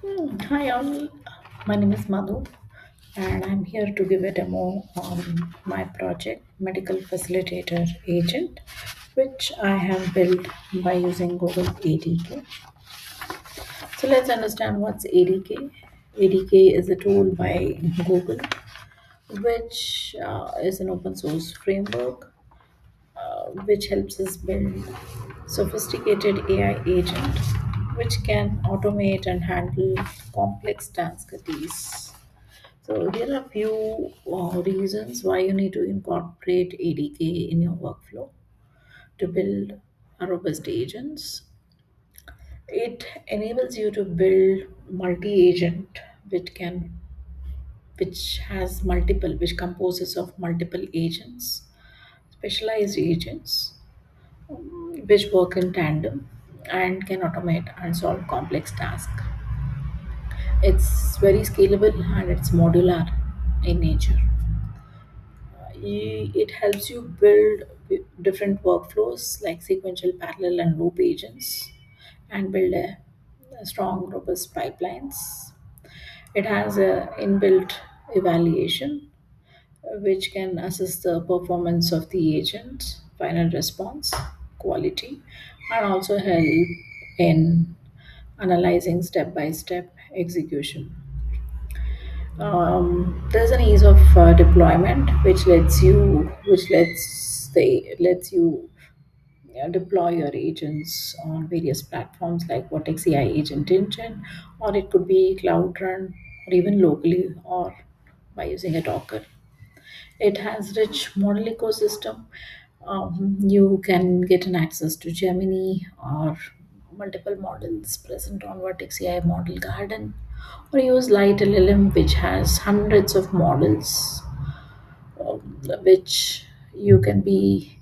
Hi all, my name is Madhu and I'm here to give a demo on my project Medical Facilitator Agent, which I have built by using Google ADK. So let's understand what's ADK. ADK is a tool by Google, which is an open source framework which helps us build sophisticated AI agent which can automate and handle complex tasks at ease. So here are a few reasons why you need to incorporate ADK in your workflow to build a robust agents. It enables you to build multi-agent which composes of multiple agents, specialized agents which work in tandem and can automate and solve complex tasks. It's very scalable and it's modular in nature. It helps you build different workflows like sequential, parallel, and loop agents and build a strong, robust pipelines. It has a inbuilt evaluation which can assess the performance of the agent, final response, quality, and also help in analyzing step by step execution. There's an ease of deployment which lets you deploy your agents on various platforms like Vortex AI Agent Engine, or it could be Cloud Run, or even locally, or by using a Docker. It has rich model ecosystem. You can get an access to Gemini or multiple models present on Vertex AI Model Garden, or use Light LLM, which has hundreds of models, which you can be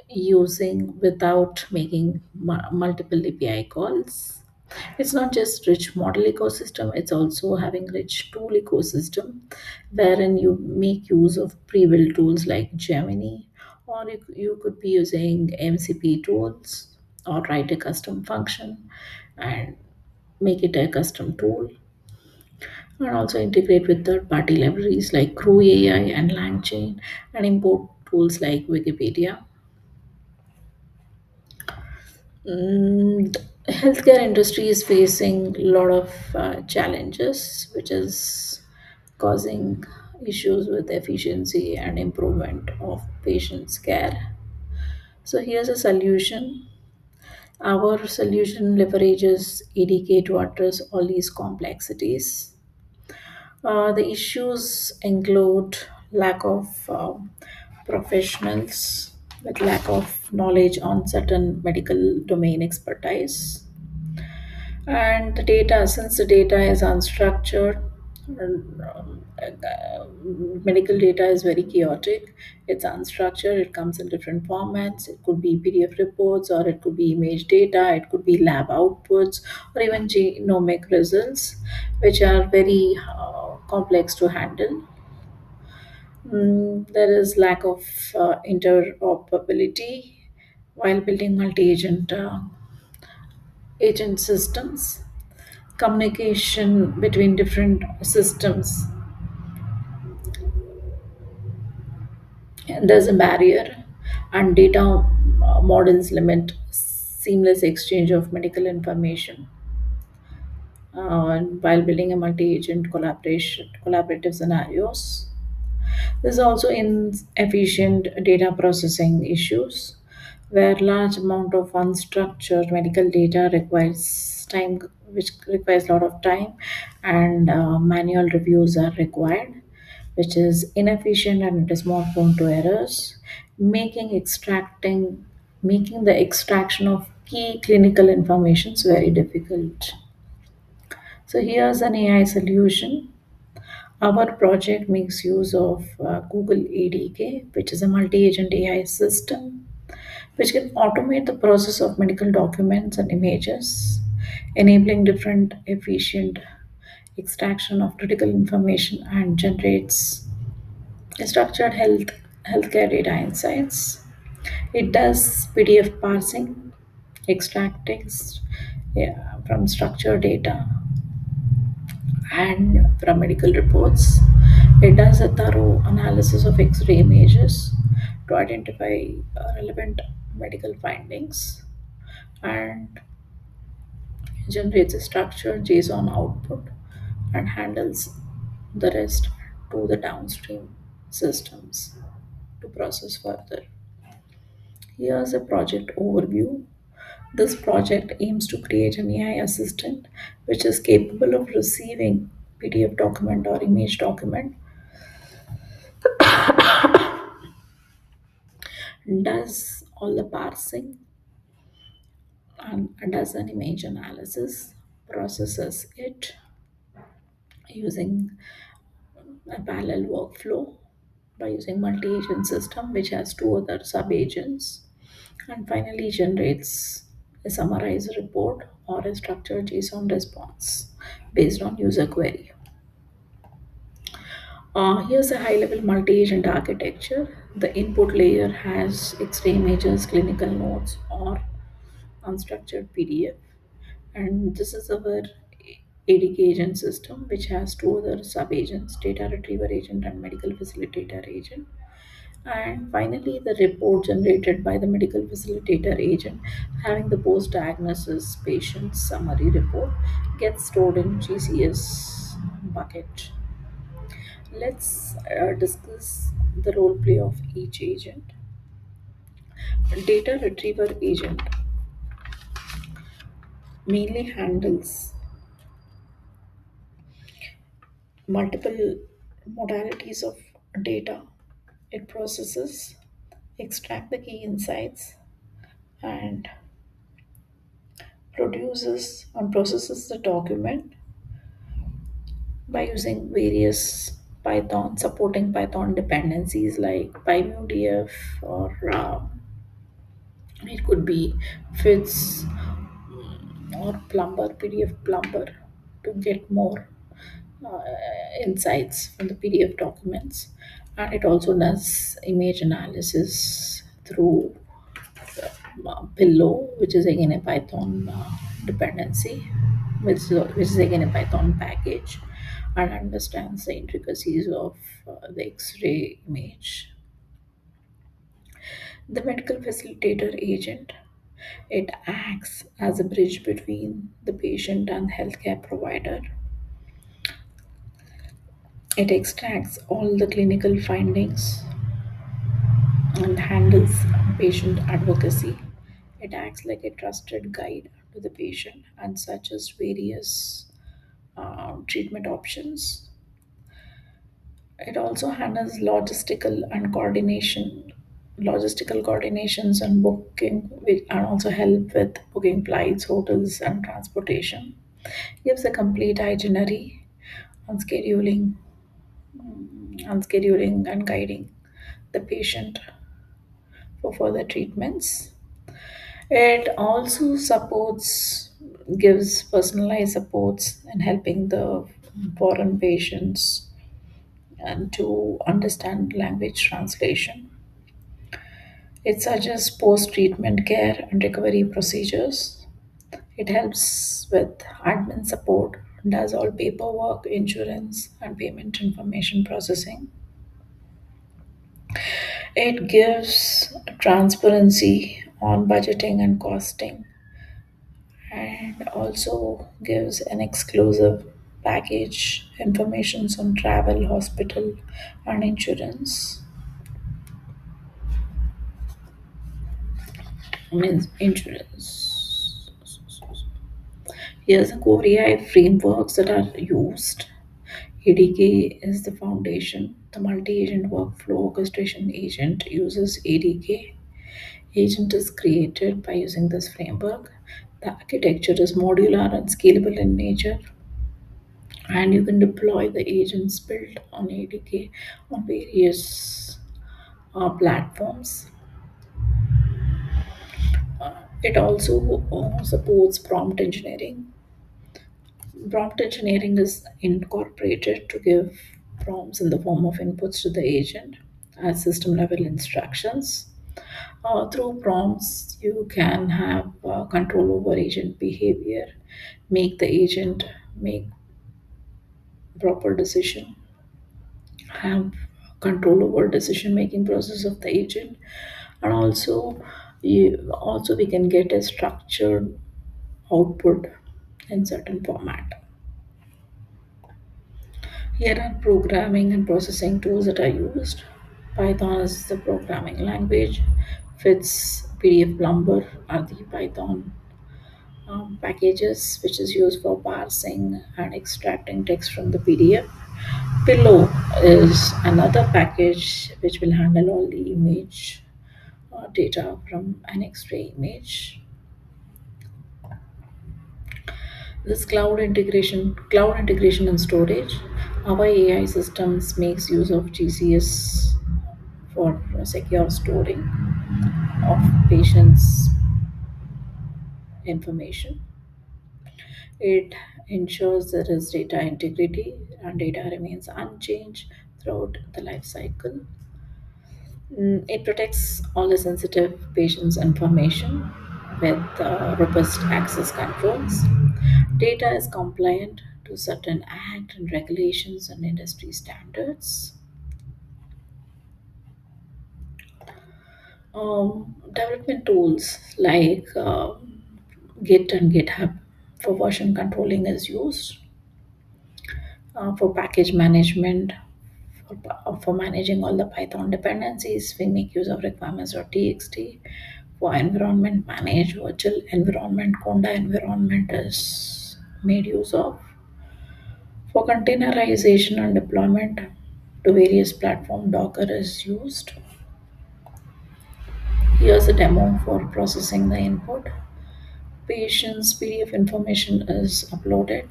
using without making multiple API calls. It's not just rich model ecosystem, it's also having rich tool ecosystem wherein you make use of pre-built tools like Gemini, or you could be using MCP tools or write a custom function and make it a custom tool, and also integrate with third-party libraries like Crew AI and LangChain, and import tools like Wikipedia. The healthcare industry is facing a lot of challenges, which is causing issues with efficiency and improvement of patients' care. So here's a solution. Our solution leverages EDK to address all these complexities. The issues include lack of professionals with lack of knowledge on certain medical domain expertise, and the data, since the data is unstructured, medical data is very chaotic. It's unstructured, it comes in different formats. It could be PDF reports, or it could be image data, it could be lab outputs, or even genomic results, which are very complex to handle. There is lack of interoperability while building multi-agent agent systems. Communication between different systems, and there's a barrier, and data models limit seamless exchange of medical information. And while building a multi-agent collaborative scenarios, there's also inefficient data processing issues, where large amount of unstructured medical data requires time, which requires a lot of time, and manual reviews are required, which is inefficient and it is more prone to errors, making the extraction of key clinical informations very difficult. So here's an AI solution. Our project makes use of Google ADK, which is a multi agent AI system which can automate the process of medical documents and images, enabling different efficient extraction of critical information, and generates structured healthcare data insights. It does PDF parsing, extract text, Yeah, from structured data and from medical reports. It does a thorough analysis of X-ray images to identify relevant medical findings and generates a structured JSON output and handles the rest to the downstream systems to process further. Here's a project overview. This project aims to create an AI assistant which is capable of receiving PDF document or image document, does all the parsing and does an image analysis, processes it using a parallel workflow by using multi-agent system which has two other sub-agents, and finally generates a summarized report or a structured JSON response based on user query. Here's a high-level multi-agent architecture. The input layer has X-ray images, clinical notes, or unstructured PDF. And this is our ADK agent system, which has two other sub-agents, data retriever agent and medical facilitator agent. And finally, the report generated by the medical facilitator agent, having the post diagnosis patient summary report, gets stored in GCS bucket. Let's discuss the role play of each agent. Data retriever agent mainly handles multiple modalities of data. It processes, extract the key insights, and produces and processes the document by using various Python supporting Python dependencies like PyMUDF or it could be fits or plumber PDF plumber to get more uh, insights from the PDF documents, and it also does image analysis through Pillow, which is again a Python dependency, which is again a Python package, and understands the intricacies of the X-ray image. The medical facilitator agent, it acts as a bridge between the patient and healthcare provider. It extracts all the clinical findings and handles patient advocacy. It acts like a trusted guide to the patient and suggests various treatment options. It also handles logistical coordinations and booking, and also help with booking flights, hotels, and transportation. Gives a complete itinerary on scheduling and guiding the patient for further treatments. It also gives personalized supports in helping the foreign patients and to understand language translation. It suggests post treatment care and recovery procedures. It helps with admin support, does all paperwork, insurance, and payment information processing. It gives transparency on budgeting and costing, and also gives an exclusive package informations on travel, hospital, and insurance. Means insurance. Here's the core AI frameworks that are used. ADK is the foundation. The multi-agent workflow orchestration agent uses ADK. Agent is created by using this framework. The architecture is modular and scalable in nature, and you can deploy the agents built on ADK on various platforms. It also supports prompt engineering. Prompt engineering is incorporated to give prompts in the form of inputs to the agent as system level instructions. Through prompts, you can have control over agent behavior, make the agent make proper decision, have control over decision making process of the agent, and also we can get a structured output in certain format. Here are programming and processing tools that are used. Python is the programming language. Fits, PDF Plumber are the Python packages, which is used for parsing and extracting text from the PDF. Pillow is another package which will handle all the image data from an X-ray image. This cloud integration and storage. Our AI systems makes use of GCS for secure storing of patients' information. It ensures there is data integrity and data remains unchanged throughout the life cycle. It protects all the sensitive patients' information with robust access controls. Data is compliant to certain act and regulations and industry standards. Development tools like Git and GitHub for version controlling is used. For package management, for managing all the Python dependencies, we make use of requirements.txt. For environment manage, virtual environment, Conda environment is made use of. For containerization and deployment to various platform, Docker is used. Here's a demo for processing the input. Patient's PDF information is uploaded,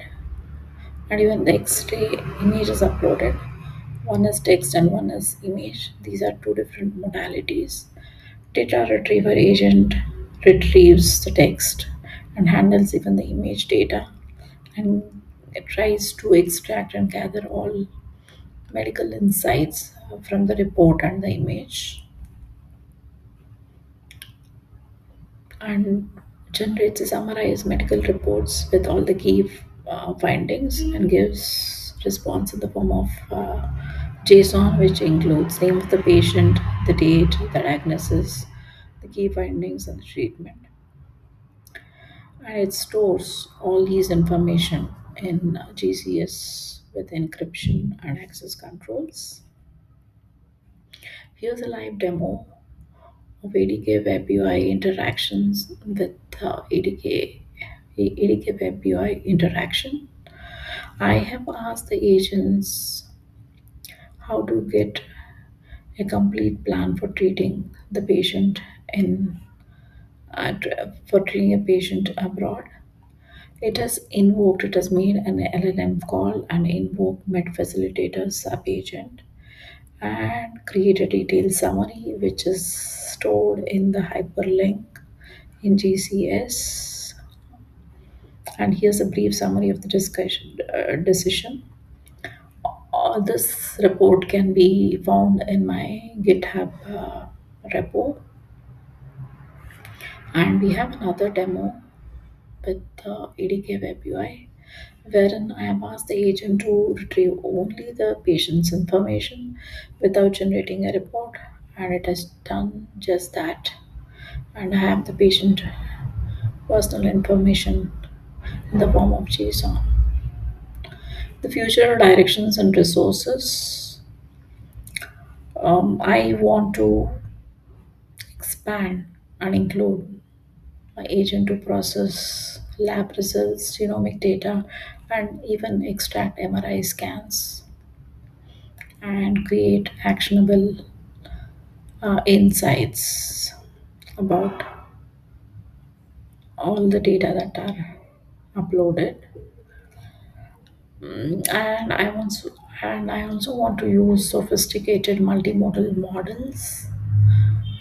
and even the X-ray image is uploaded. One is text and one is image. These are two different modalities. Data retriever agent retrieves the text and handles even the image data, and it tries to extract and gather all medical insights from the report and the image, and generates a summarized medical reports with all the key findings and gives response in the form of JSON, which includes name of the patient, the date, the diagnosis, the key findings, and the treatment. And it stores all these information in GCS with encryption and access controls. Here's a live demo of ADK Web UI interactions with ADK Web UI interaction. I have asked the agents how to get a complete plan for treating the patient in for treating a patient abroad. It has made an LLM call and invoked Medfacilitator sub-agent and create a detailed summary which is stored in the hyperlink in GCS. And here's a brief summary of the decision. This report can be found in my GitHub repo. And we have another demo with ADK Web UI, wherein I have asked the agent to retrieve only the patient's information without generating a report, and it has done just that. And I have the patient personal information in the form of JSON. The future directions and resources. I want to expand and include my agent to process lab results, genomic data, and even extract MRI scans and create actionable insights about all the data that are uploaded. And I also want to use sophisticated multimodal models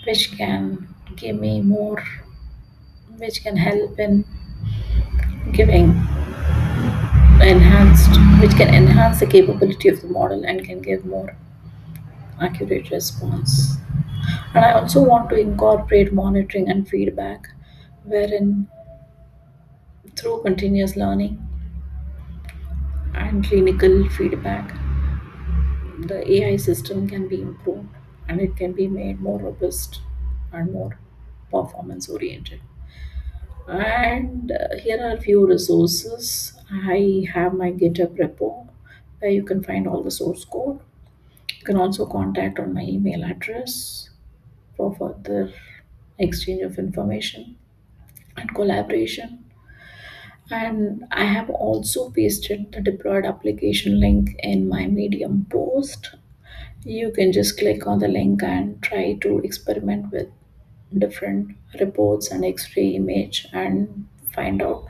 which can give me more, which can help in giving enhanced, which can enhance the capability of the model and can give more accurate response. And I also want to incorporate monitoring and feedback, wherein through continuous learning and clinical feedback, the AI system can be improved and it can be made more robust and more performance oriented. And here are a few resources. I have my GitHub repo where you can find all the source code. You can also contact on my email address for further exchange of information and collaboration. And I have also pasted the deployed application link in my Medium post. You can just click on the link and try to experiment with different reports and X-ray image and find out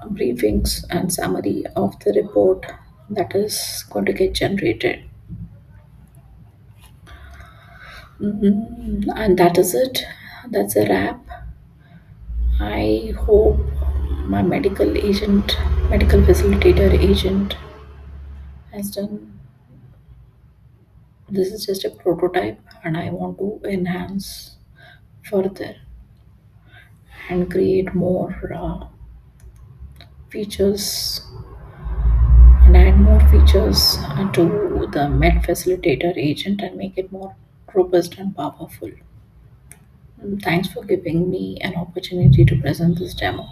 briefings and summary of the report that is going to get generated. And that is it. That's a wrap. I hope my medical facilitator agent has done. This is just a prototype, and I want to enhance further and create more features and add more features to the Medfacilitator agent and make it more robust and powerful. Thanks for giving me an opportunity to present this demo.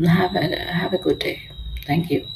Have a good day. Thank you.